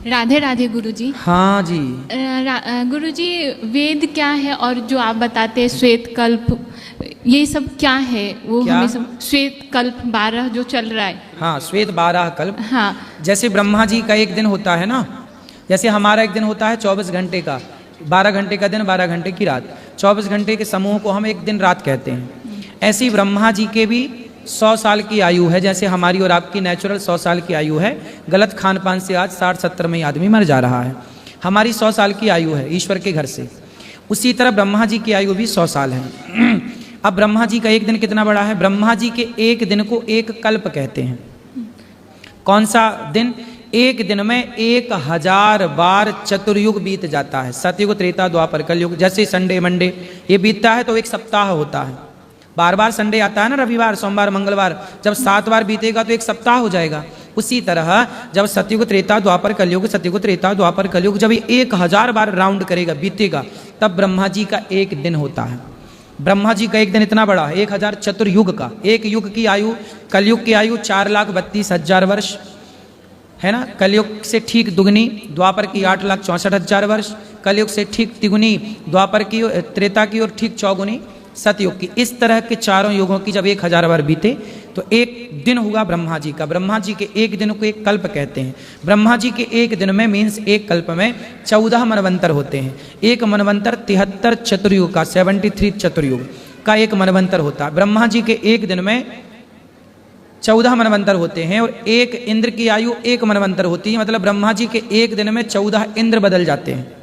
राधे राधे गुरुजी। हाँ जी। गुरुजी, वेद क्या है और जो आप बताते हैं श्वेत कल्प, ये सब क्या है? वो क्या? हमें सब श्वेत कल्प 12 जो चल रहा है। हाँ, श्वेत 12 कल्प। हाँ, जैसे ब्रह्मा जी का एक दिन होता है ना, जैसे हमारा एक दिन होता है 24 घंटे का, 12 घंटे का दिन, 12 घंटे की रात, 24 घंटे के समूह को हम एक दिन रात कहते हैं। ऐसे ही ब्रह्मा जी के भी 100 साल की आयु है, जैसे हमारी और आपकी नेचुरल 100 साल की आयु है। गलत खान पान से आज 60-70 में आदमी मर जा रहा है। हमारी 100 साल की आयु है ईश्वर के घर से। उसी तरह ब्रह्मा जी की आयु भी 100 साल है। अब ब्रह्मा जी का एक दिन कितना बड़ा है? ब्रह्मा जी के एक दिन को एक कल्प कहते हैं। कौन सा दिन? एक दिन में 1000 बार चतुर्युग बीत जाता है। सतयुग, त्रेता, द्वापर, कलयुग। जैसे संडे मंडे ये बीतता है तो एक सप्ताह होता है। बार बार संडे आता है ना, रविवार, सोमवार, मंगलवार, जब 7 बार बीतेगा तो एक सप्ताह हो जाएगा। उसी तरह जब सतयुग, त्रेता, द्वापर, कलयुग, सतयुग, त्रेता, द्वापर, कलयुग जब 1000 बार राउंड करेगा, बीतेगा, तब ब्रह्मा जी का एक दिन होता है। ब्रह्मा जी का एक दिन इतना बड़ा है, 1000 चतुर्युग का। एक युग की आयु, कलयुग की आयु 4,32,000 वर्ष है ना। कलयुग से ठीक दुगनी द्वापर की 8,64,000 वर्ष, कलयुग से ठीक तिगुनी द्वापर की, त्रेता की और ठीक चौगुनी सतयुग की। इस तरह के चारों युगों की जब 1000 बार बीते तो एक दिन हुआ ब्रह्मा जी का। ब्रह्मा जी के एक दिन को एक कल्प कहते हैं। ब्रह्मा जी के एक दिन में मीन्स एक कल्प में 14 मनवंतर होते हैं। एक मनवंतर 73 चतुर्युग का, 73 चतुर्युग का एक मनवंतर होता है। ब्रह्मा जी के एक दिन में 14 मनवंतर होते हैं। और एक इंद्र की आयु 1 मनवंतर होती है, मतलब ब्रह्मा जी के एक दिन में 14 इंद्र बदल जाते हैं।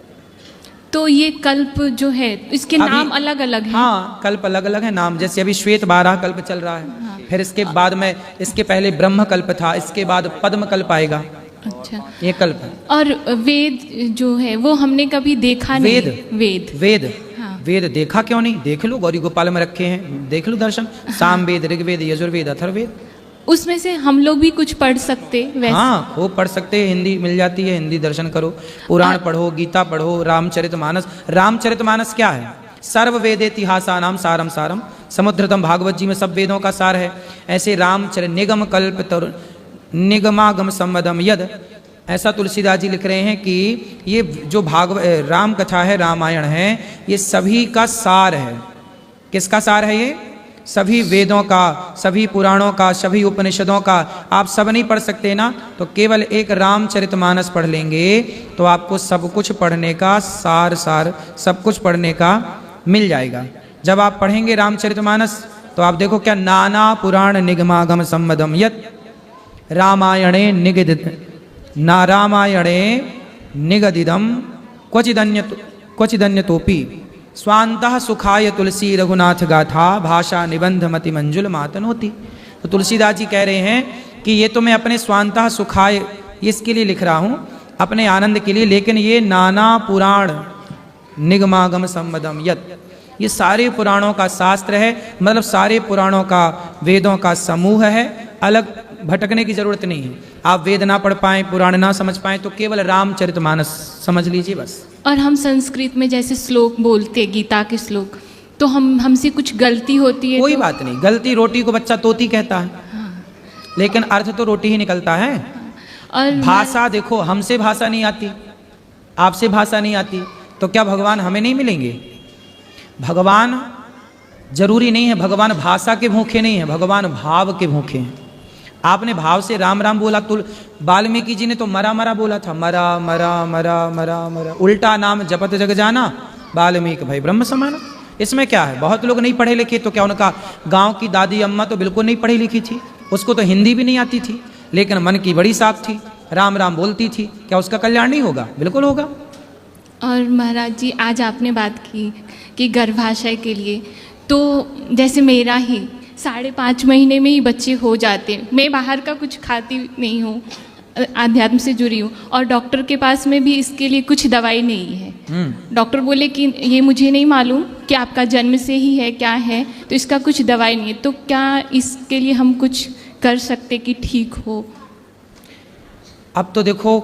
तो ये कल्प जो है इसके नाम अलग अलग हैं। हाँ, कल्प अलग अलग है नाम। जैसे अभी श्वेत 12 कल्प चल रहा है। हाँ। फिर इसके बाद में, इसके पहले ब्रह्म कल्प था, इसके बाद पद्म कल्प आएगा। अच्छा, ये कल्प है। और वेद जो है वो हमने कभी देखा नहीं। वेद हाँ। वेद देखा क्यों नहीं? देख लो, गौरी गोपाल में रखे हैं, देख लो दर्शन। सामवेद, ऋग्वेद, यजुर्वेद, अथर्ववेद, उसमें से हम लोग भी कुछ पढ़ सकते वैसे? हाँ, खूब पढ़ सकते हैं। हिंदी मिल जाती है, हिंदी दर्शन करो, पुराण पढ़ो, गीता पढ़ो, रामचरितमानस। रामचरितमानस क्या है? सर्व वेदेतिहासानाम सारम सारम समुद्रतम। भागवत जी में सब वेदों का सार है। ऐसे रामचरित निगम कल्प तर निगमागम संवदम यद, ऐसा तुलसीदास जी लिख रहे हैं कि ये जो राम कथा है, रामायण है, ये सभी का सार है। किसका सार है? ये सभी वेदों का, सभी पुराणों का, सभी उपनिषदों का। आप सब नहीं पढ़ सकते ना, तो केवल एक रामचरितमानस पढ़ लेंगे तो आपको सब कुछ पढ़ने का सार सब कुछ पढ़ने का मिल जाएगा। जब आप पढ़ेंगे रामचरितमानस तो आप देखो क्या, नाना पुराण निगमागम संवदम यत् रामायणे निगदिदम क्वचिदन्यतोपि स्वांतः सुखाय तुलसी रघुनाथ गाथा भाषा निबंध मति मंजुल मातनोति। तो तुलसीदास जी कह रहे हैं कि ये तो मैं अपने स्वांतः सुखाय इसके लिए लिख रहा हूँ, अपने आनंद के लिए, लेकिन ये नाना पुराण निगमागम संवदम यत्, ये सारे पुराणों का शास्त्र है, मतलब सारे पुराणों का, वेदों का समूह है। अलग भटकने की जरूरत नहीं है। आप वेद ना पढ़ पाएं, पुराण ना समझ पाएं, तो केवल रामचरितमानस समझ लीजिए बस। और हम संस्कृत में जैसे श्लोक बोलते, गीता के श्लोक, तो हमसे कुछ गलती होती है? कोई बात नहीं, गलती, रोटी को बच्चा तोती कहता है। हाँ। लेकिन अर्थ तो रोटी ही निकलता है। और भाषा देखो, हमसे भाषा नहीं आती, आपसे भाषा नहीं आती, तो क्या भगवान हमें नहीं मिलेंगे? भगवान जरूरी नहीं है, भगवान भाषा के भूखे नहीं है, भगवान भाव के भूखे हैं। आपने भाव से राम राम बोला, तो वाल्मीकि जी ने तो मरा मरा बोला था, मरा मरा मरा मरा मरा, उल्टा नाम जपत जग जाना वाल्मीकि भाई ब्रह्म समाना। इसमें क्या है? बहुत लोग नहीं पढ़े लिखे, तो क्या उनका गांव की दादी अम्मा तो बिल्कुल नहीं पढ़ी लिखी थी, उसको तो हिंदी भी नहीं आती थी, लेकिन मन की बड़ी साफ थी, राम राम बोलती थी, क्या उसका कल्याण नहीं होगा? बिल्कुल होगा। और महाराज जी, आज आपने बात की कि गर्भाशय के लिए, तो जैसे मेरा ही 5.5 महीने में ही बच्चे हो जाते हैं। मैं बाहर का कुछ खाती नहीं हूँ, आध्यात्म से जुड़ी हूँ, और डॉक्टर के पास में भी इसके लिए कुछ दवाई नहीं है। डॉक्टर बोले कि ये मुझे नहीं मालूम कि आपका जन्म से ही है क्या है, तो इसका कुछ दवाई नहीं है, तो क्या इसके लिए हम कुछ कर सकते कि ठीक हो? अब तो देखो,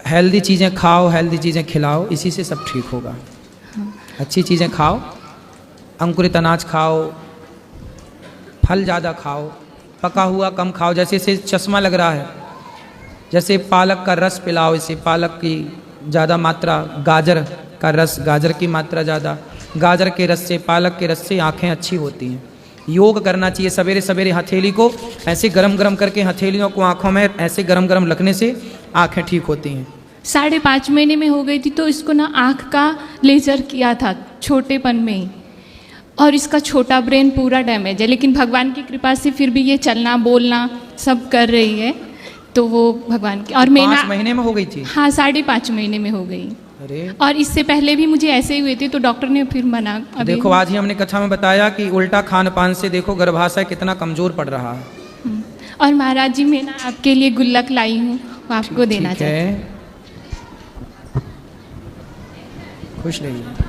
हेल्दी चीज़ें खाओ, हेल्दी चीज़ें खिलाओ, इसी से सब ठीक होगा। हाँ। अच्छी चीज़ें खाओ, अंकुरित अनाज खाओ, फल ज़्यादा खाओ, पका हुआ कम खाओ। जैसे इसे चश्मा लग रहा है, जैसे पालक का रस पिलाओ, इसे पालक की ज़्यादा मात्रा, गाजर का रस, गाजर की मात्रा ज़्यादा, गाजर के रस से, पालक के रस से आँखें अच्छी होती हैं। योग करना चाहिए सवेरे सवेरे, हथेली को ऐसे गरम गरम करके, हथेलियों को आँखों में ऐसे गरम गरम लगने से आँखें ठीक होती हैं। 5.5 महीने में हो गई थी, तो इसको ना आँख का लेज़र किया था छोटेपन में ही, और इसका छोटा ब्रेन पूरा डैमेज है, लेकिन भगवान की कृपा से फिर भी ये चलना बोलना सब कर रही है, तो वो भगवान की। और मैं 5 महीने में हो गई थी? हाँ, 5.5 महीने में हो गई। अरे, और इससे पहले भी मुझे ऐसे ही हुए थे, तो डॉक्टर ने फिर मना। अभी देखो आज ही हमने कथा में बताया कि उल्टा खान पान से देखो गर्भाशय कितना कमजोर पड़ रहा है। और महाराज जी, मैं ना आपके लिए गुल्लक लाई हूँ, वो आपको देना ठीक चाहती हूँ। है, खुश रहिए।